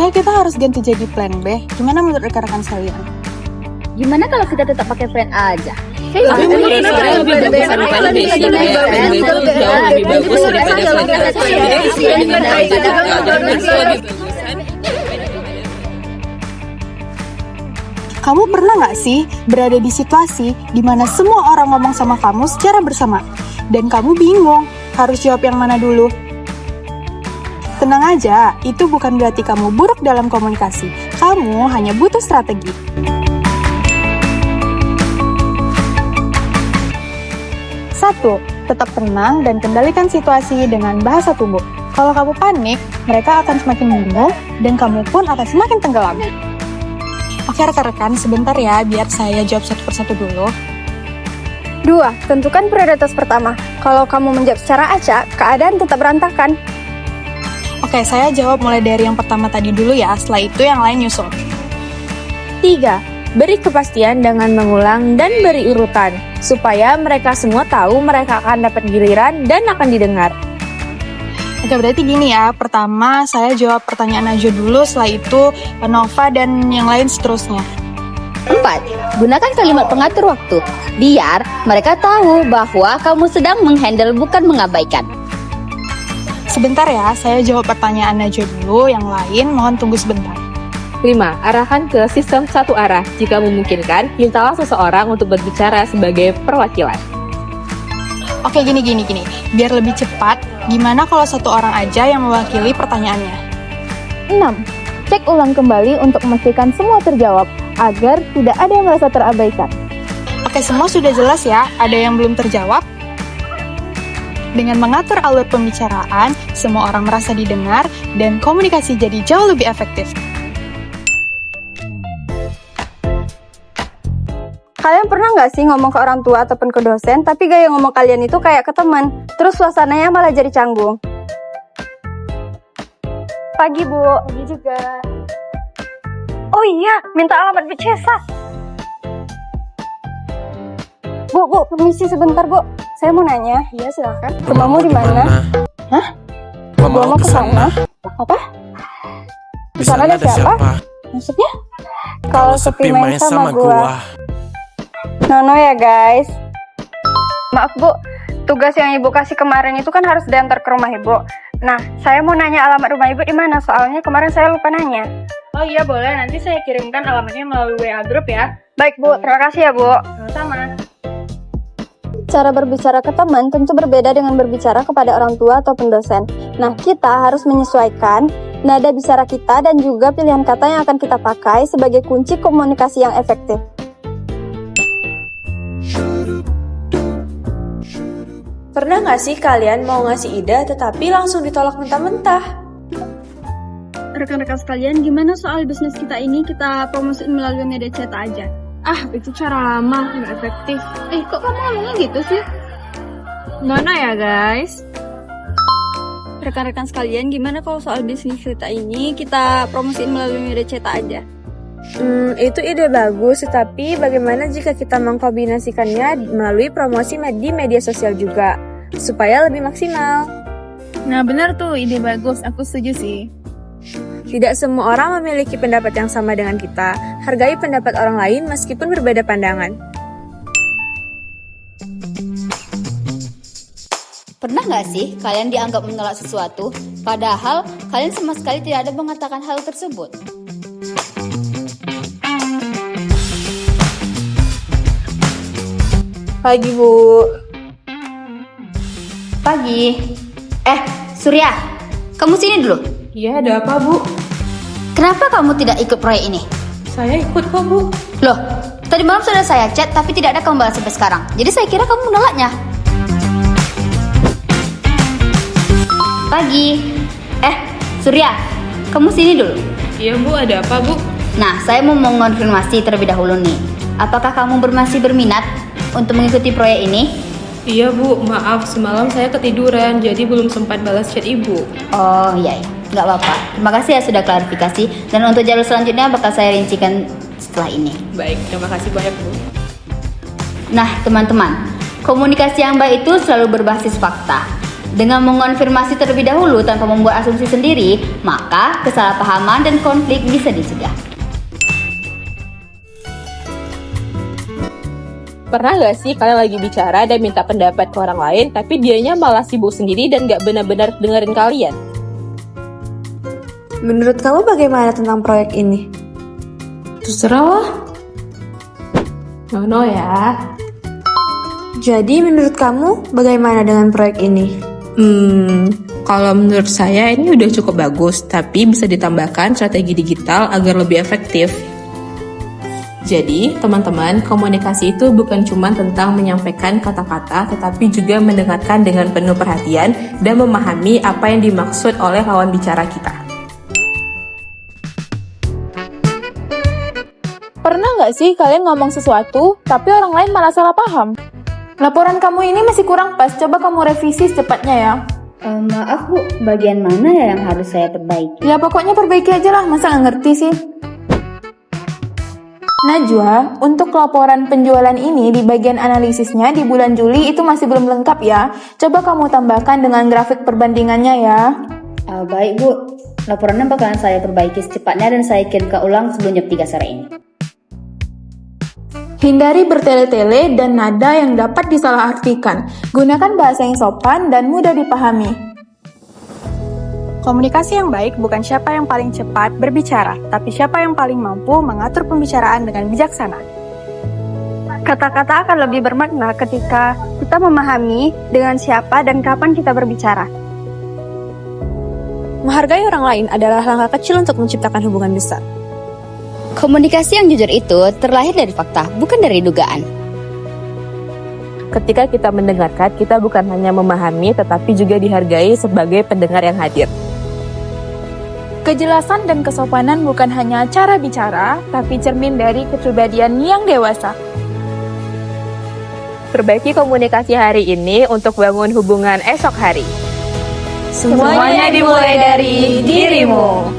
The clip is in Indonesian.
Kayaknya kita harus ganti jadi plan B. Gimana menurut rekan-rekan sekalian? Gimana kalau kita tetap pakai plan A aja? Kamu pernah nggak sih berada di situasi di mana semua orang ngomong sama kamu secara bersama dan kamu bingung harus jawab yang mana dulu? Tenang aja, itu bukan berarti kamu buruk dalam komunikasi. Kamu hanya butuh strategi. Satu, tetap tenang dan kendalikan situasi dengan bahasa tubuh. Kalau kamu panik, mereka akan semakin bingung dan kamu pun akan semakin tenggelam. Oke rekan-rekan, sebentar ya biar saya jawab satu persatu dulu. 2. Tentukan prioritas pertama. Kalau kamu menjawab secara acak, keadaan tetap berantakan. Oke, saya jawab mulai dari yang pertama tadi dulu ya, setelah itu yang lain nyusul. 3. Beri kepastian dengan mengulang dan beri urutan, supaya mereka semua tahu mereka akan dapat giliran dan akan didengar. Oke, berarti gini ya, pertama saya jawab pertanyaan Najwa dulu, setelah itu Nova dan yang lain seterusnya. 4. Gunakan kalimat pengatur waktu, biar mereka tahu bahwa kamu sedang menghandle bukan mengabaikan. Sebentar ya, saya jawab pertanyaan Najwa dulu, yang lain mohon tunggu sebentar. 5. Arahkan ke sistem satu arah. Jika memungkinkan, mintalah seseorang untuk berbicara sebagai perwakilan. Oke, gini. Biar lebih cepat, gimana kalau satu orang aja yang mewakili pertanyaannya? 6. Cek ulang kembali untuk memastikan semua terjawab, agar tidak ada yang merasa terabaikan. Oke, semua sudah jelas ya, ada yang belum terjawab? Dengan mengatur alur pembicaraan, semua orang merasa didengar, dan komunikasi jadi jauh lebih efektif. Kalian pernah nggak sih ngomong ke orang tua ataupun ke dosen, tapi gaya ngomong kalian itu kayak ke teman, terus suasananya malah jadi canggung? Pagi, Bu. Pagi juga. Oh iya, minta alamat Bu Cesa. Bu, permisi sebentar, Bu. Saya mau nanya. Iya, silakan. Rumahmu di mana? Hah? Rumahmu ke sana? Apa? Di sana ada siapa? Maksudnya? Kalau sepi main sama gua. Nono ya, guys. Maaf, Bu. Tugas yang Ibu kasih kemarin itu kan harus diantar ke rumah Ibu. Nah, saya mau nanya alamat rumah Ibu di mana, soalnya kemarin saya lupa nanya. Oh iya, boleh. Nanti saya kirimkan alamatnya melalui WA Group ya. Baik, Bu. Terima kasih ya, Bu. Sama-sama. Cara berbicara ke teman tentu berbeda dengan berbicara kepada orang tua ataupun dosen. Nah, kita harus menyesuaikan nada bicara kita dan juga pilihan kata yang akan kita pakai sebagai kunci komunikasi yang efektif. Pernah nggak sih kalian mau ngasih ide tetapi langsung ditolak mentah-mentah? Rekan-rekan sekalian, gimana soal bisnis kita ini kita promosiin melalui media cetak aja? Ah, itu cara lama, nggak efektif. Kok kamu ngomongnya gitu sih? Mana ya guys? Rekan-rekan sekalian, gimana kalau soal bisnis kita ini kita promosiin melalui media cetak aja? Itu ide bagus, tapi bagaimana jika kita mengkombinasikannya melalui promosi di media sosial juga, supaya lebih maksimal? Nah, benar tuh, ide bagus, aku setuju sih. Tidak semua orang memiliki pendapat yang sama dengan kita. Hargai pendapat orang lain meskipun berbeda pandangan. Pernah nggak sih kalian dianggap menolak sesuatu, padahal kalian sama sekali tidak ada mengatakan hal tersebut? Pagi, Bu. Pagi. Surya, kamu sini dulu. Iya, ada apa Bu? Kenapa kamu tidak ikut proyek ini? Saya ikut kok Bu. Loh, tadi malam sudah saya chat tapi tidak ada kamu sampai sekarang. Jadi saya kira kamu menolaknya. Pagi. Surya, kamu sini dulu. Iya Bu, ada apa Bu? Nah, saya mau mengonfirmasi terlebih dahulu nih. Apakah kamu masih berminat untuk mengikuti proyek ini? Iya Bu, maaf semalam saya ketiduran jadi belum sempat balas chat Ibu. Oh iya, nggak apa-apa. Terima kasih ya sudah klarifikasi. Dan untuk jalur selanjutnya bakal saya rincikan setelah ini. Baik, terima kasih banyak Bu. Nah teman-teman, komunikasi yang baik itu selalu berbasis fakta. Dengan mengonfirmasi terlebih dahulu tanpa membuat asumsi sendiri, maka kesalahpahaman dan konflik bisa dicegah. Pernah gak sih kalian lagi bicara dan minta pendapat ke orang lain, tapi dianya malah sibuk sendiri dan gak benar-benar dengerin kalian? Menurut kamu bagaimana tentang proyek ini? Terserah lah. No ya. Jadi menurut kamu bagaimana dengan proyek ini? Kalau menurut saya ini udah cukup bagus, tapi bisa ditambahkan strategi digital agar lebih efektif. Jadi, teman-teman, komunikasi itu bukan cuma tentang menyampaikan kata-kata, tetapi juga mendengarkan dengan penuh perhatian dan memahami apa yang dimaksud oleh lawan bicara kita. Pernah nggak sih kalian ngomong sesuatu, tapi orang lain malah salah paham? Laporan kamu ini masih kurang pas, coba kamu revisi secepatnya ya. Maaf Bu, bagian mana ya yang harus saya perbaiki? Ya pokoknya perbaiki aja lah, masa nggak ngerti sih? Najwa, untuk laporan penjualan ini di bagian analisisnya di bulan Juli itu masih belum lengkap ya. Coba kamu tambahkan dengan grafik perbandingannya ya. Baik Bu, laporannya bakalan saya perbaiki secepatnya dan saya kirimkan ulang sebelum jam 3 sore ini. Hindari bertele-tele dan nada yang dapat disalahartikan. Gunakan bahasa yang sopan dan mudah dipahami. Komunikasi yang baik bukan siapa yang paling cepat berbicara, tapi siapa yang paling mampu mengatur pembicaraan dengan bijaksana. Kata-kata akan lebih bermakna ketika kita memahami dengan siapa dan kapan kita berbicara. Menghargai orang lain adalah langkah kecil untuk menciptakan hubungan besar. Komunikasi yang jujur itu terlahir dari fakta, bukan dari dugaan. Ketika kita mendengarkan, kita bukan hanya memahami, tetapi juga dihargai sebagai pendengar yang hadir. Kejelasan dan kesopanan bukan hanya cara bicara, tapi cermin dari kepribadian yang dewasa. Perbaiki komunikasi hari ini untuk bangun hubungan esok hari. Semuanya dimulai dari dirimu.